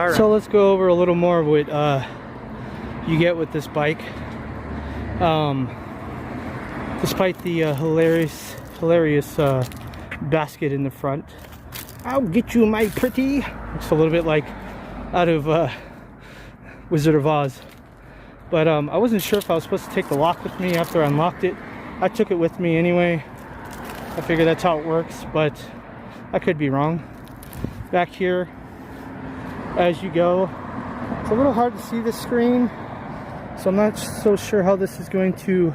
Right. So let's go over a little more of what you get with this bike. Despite the hilarious basket in the front, I'll get you, my pretty. It's a little bit like out of Wizard of Oz. But I wasn't sure if I was supposed to take the lock with me after I unlocked it. I took it with me anyway. I figure that's how it works, but I could be wrong. Back here, as you go, it's a little hard to see the screen, so I'm not so sure how this is going to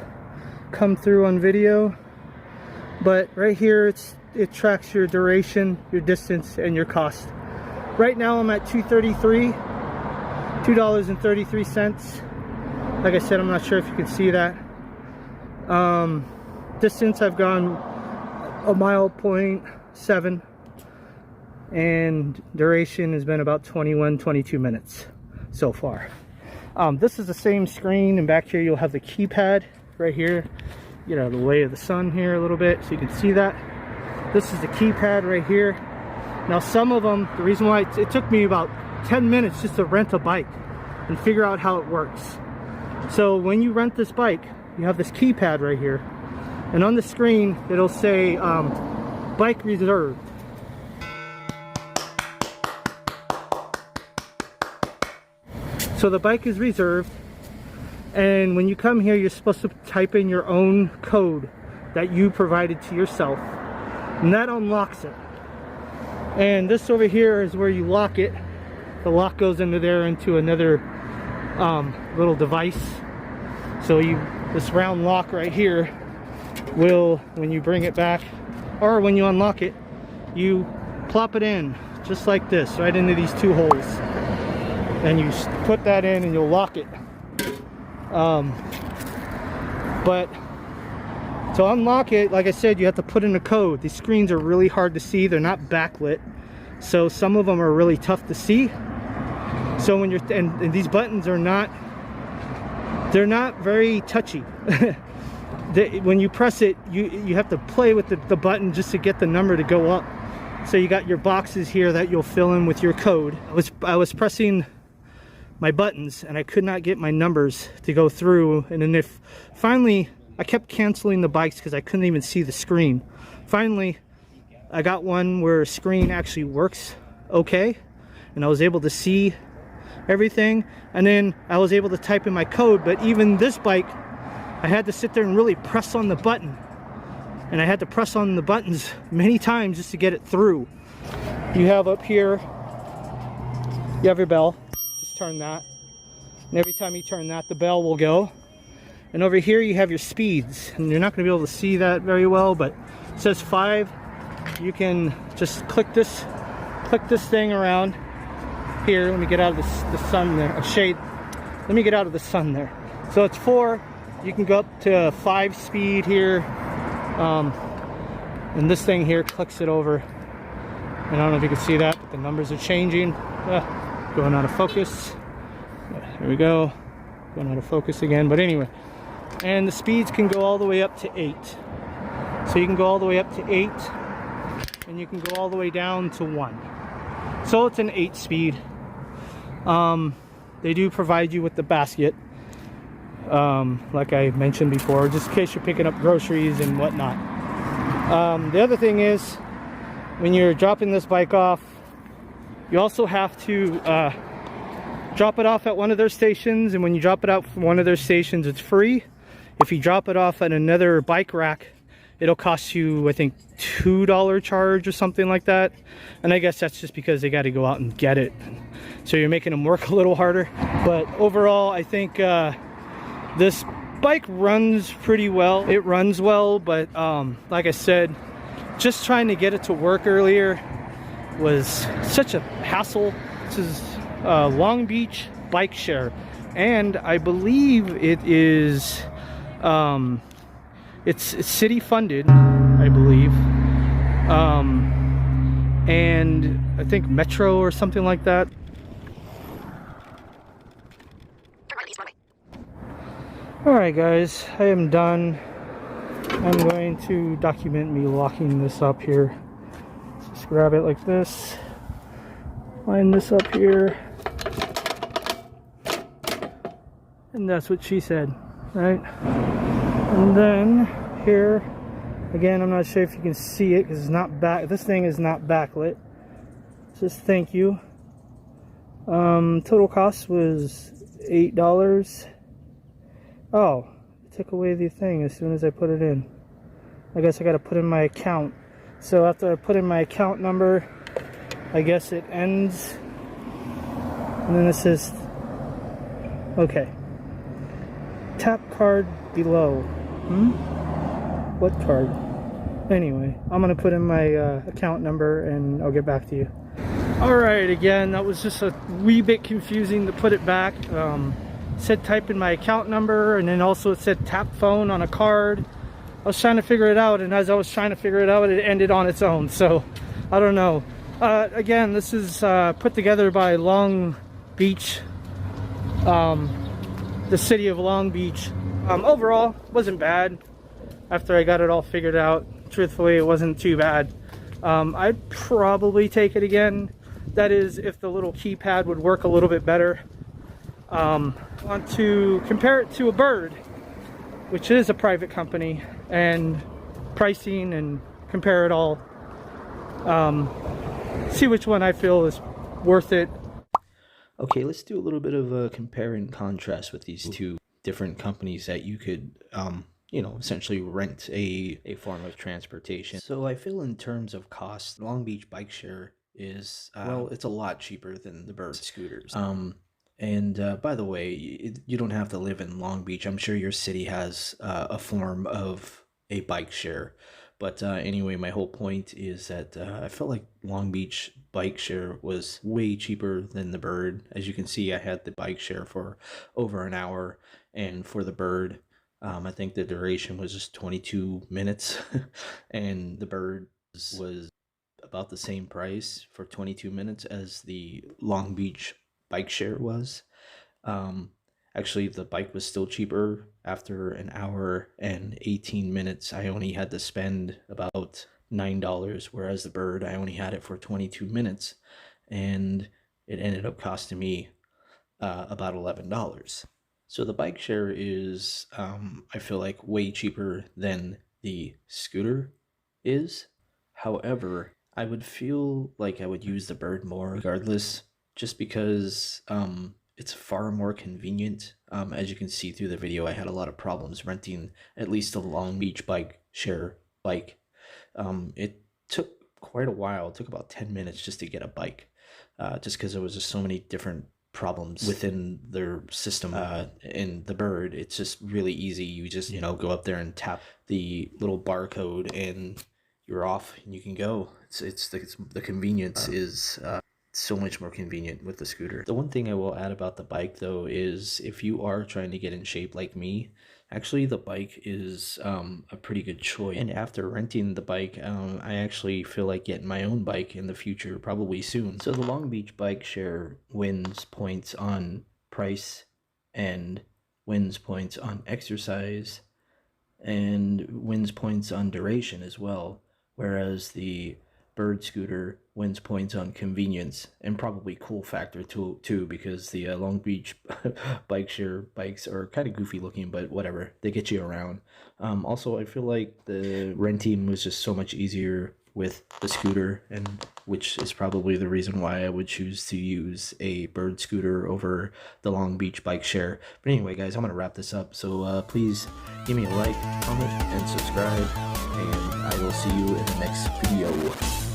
come through on video. But right here, it tracks your duration, your distance, and your cost. Right now I'm at $2.33. Like I said, I'm not sure if you can see that. Distance, I've gone 1.7 miles, and duration has been about 22 minutes so far. This is the same screen, and back here you'll have the keypad right here. Get out of the way of the sun here a little bit so you can see that. This is the keypad right here. Now some of them, the reason why it took me about 10 minutes just to rent a bike and figure out how it works. So when you rent this bike, you have this keypad right here, and on the screen it'll say bike reserved. So the bike is reserved, and when you come here you're supposed to type in your own code that you provided to yourself, and that unlocks it. And this over here is where you lock it. The lock goes into there, into another little device. So this round lock right here will, when you bring it back or when you unlock it, you plop it in just like this, right into these two holes, and you put that in and you'll lock it. But to unlock it, like I said, you have to put in a code. These screens are really hard to see. They're not backlit, so some of them are really tough to see. So when you're and these buttons are not, they're not very touchy. When you press it, you have to play with the button just to get the number to go up. So you got your boxes here that you'll fill in with your code. I was pressing my buttons and I could not get my numbers to go through, and then finally I kept canceling the bikes because I couldn't even see the screen. Finally I got one where a screen actually works okay, and I was able to see everything, and then I was able to type in my code. But even this bike, I had to sit there and really press on the button, and I had to press on the buttons many times just to get it through. You have up here, you have your bell. Just turn that, and every time you turn that, the bell will go. And over here you have your speeds, and you're not going to be able to see that very well, but it says 5. You can just click this thing around here. Let me get out of the sun there, shade. Let me get out of the sun there. So it's 4. You can go up to 5 speed here, and this thing here clicks it over. And I don't know if you can see that, but the numbers are changing. Going out of focus. Here we go. Going out of focus again, but anyway. And the speeds can go all the way up to 8. So you can go all the way up to 8, and you can go all the way down to 1. So it's an 8 speed. They do provide you with the basket, like I mentioned before, just in case you're picking up groceries and whatnot. The other thing is, when you're dropping this bike off, you also have to drop it off at one of their stations, and when you drop it out from one of their stations, it's free. If you drop it off at another bike rack, it'll cost you, I think, $2 charge or something like that. And I guess that's just because they got to go out and get it, so you're making them work a little harder. But overall, I think this bike runs pretty well. It runs well, but like I said, just trying to get it to work earlier was such a hassle. This is Long Beach Bike Share, and I believe it is it's city funded, I believe, and I think Metro or something like that. Alright guys, I am done. I'm going to document me locking this up here. Just grab it like this, line this up here, And that's what she said, right? And then here, again, I'm not sure if you can see it because it's not back. This thing is not backlit. It says thank you. Total cost was $8. Oh, it took away the thing as soon as I put it in. I guess I got to put in my account. So after I put in my account number, I guess it ends. And then it says, okay. Tap card below. What card? Anyway, I'm gonna put in my account number and I'll get back to you. Alright, again, that was just a wee bit confusing to put it back. It said type in my account number, and then also it said tap phone on a card. I was trying to figure it out, and as I was trying to figure it out, it ended on its own. So I don't know. Again, this is put together by Long Beach, the city of Long Beach. Overall, wasn't bad. After I got it all figured out, truthfully, it wasn't too bad. I'd probably take it again. That is, if the little keypad would work a little bit better. Want to compare it to a Bird, which is a private company, and pricing, and compare it all. See which one I feel is worth it. Okay, let's do a little bit of a compare and contrast with these two different companies that you could, you know, essentially rent a form of transportation. So I feel in terms of cost, Long Beach Bike Share is, well, it's a lot cheaper than the Bird scooters. And by the way, you don't have to live in Long Beach. I'm sure your city has a form of a bike share. But anyway, my whole point is that I felt like Long Beach Bike Share was way cheaper than the Bird. As you can see, I had the bike share for over an hour, and for the Bird, I think the duration was just 22 minutes, and the Bird was about the same price for 22 minutes as the Long Beach Bike Share was. Actually, the bike was still cheaper. After an hour and 18 minutes, I only had to spend about $9, whereas the Bird, I only had it for 22 minutes, and it ended up costing me about $11. So the bike share is, I feel like, way cheaper than the scooter is. However, I would feel like I would use the Bird more regardless, just because it's far more convenient. As you can see through the video, I had a lot of problems renting at least a Long Beach Bike Share bike. It took quite a while. It took about 10 minutes just to get a bike, just because there was just so many different problems within their system. In the Bird, it's just really easy. You just, you know, go up there and tap the little barcode and you're off and you can go. It's the convenience is so much more convenient with the scooter. The one thing I will add about the bike though is if you are trying to get in shape like me, actually the bike is a pretty good choice. And after renting the bike, I actually feel like getting my own bike in the future, probably soon. So the Long Beach Bike Share wins points on price and wins points on exercise and wins points on duration as well, whereas the Bird scooter wins points on convenience and probably cool factor too, because the Long Beach Bike Share bikes are kind of goofy looking, but whatever, they get you around. Also, I feel like the renting was just so much easier with the scooter, and which is probably the reason why I would choose to use a Bird scooter over the Long Beach Bike Share. But anyway, guys, I'm gonna wrap this up, so please give me a like, comment, and subscribe, and I will see you in the next video.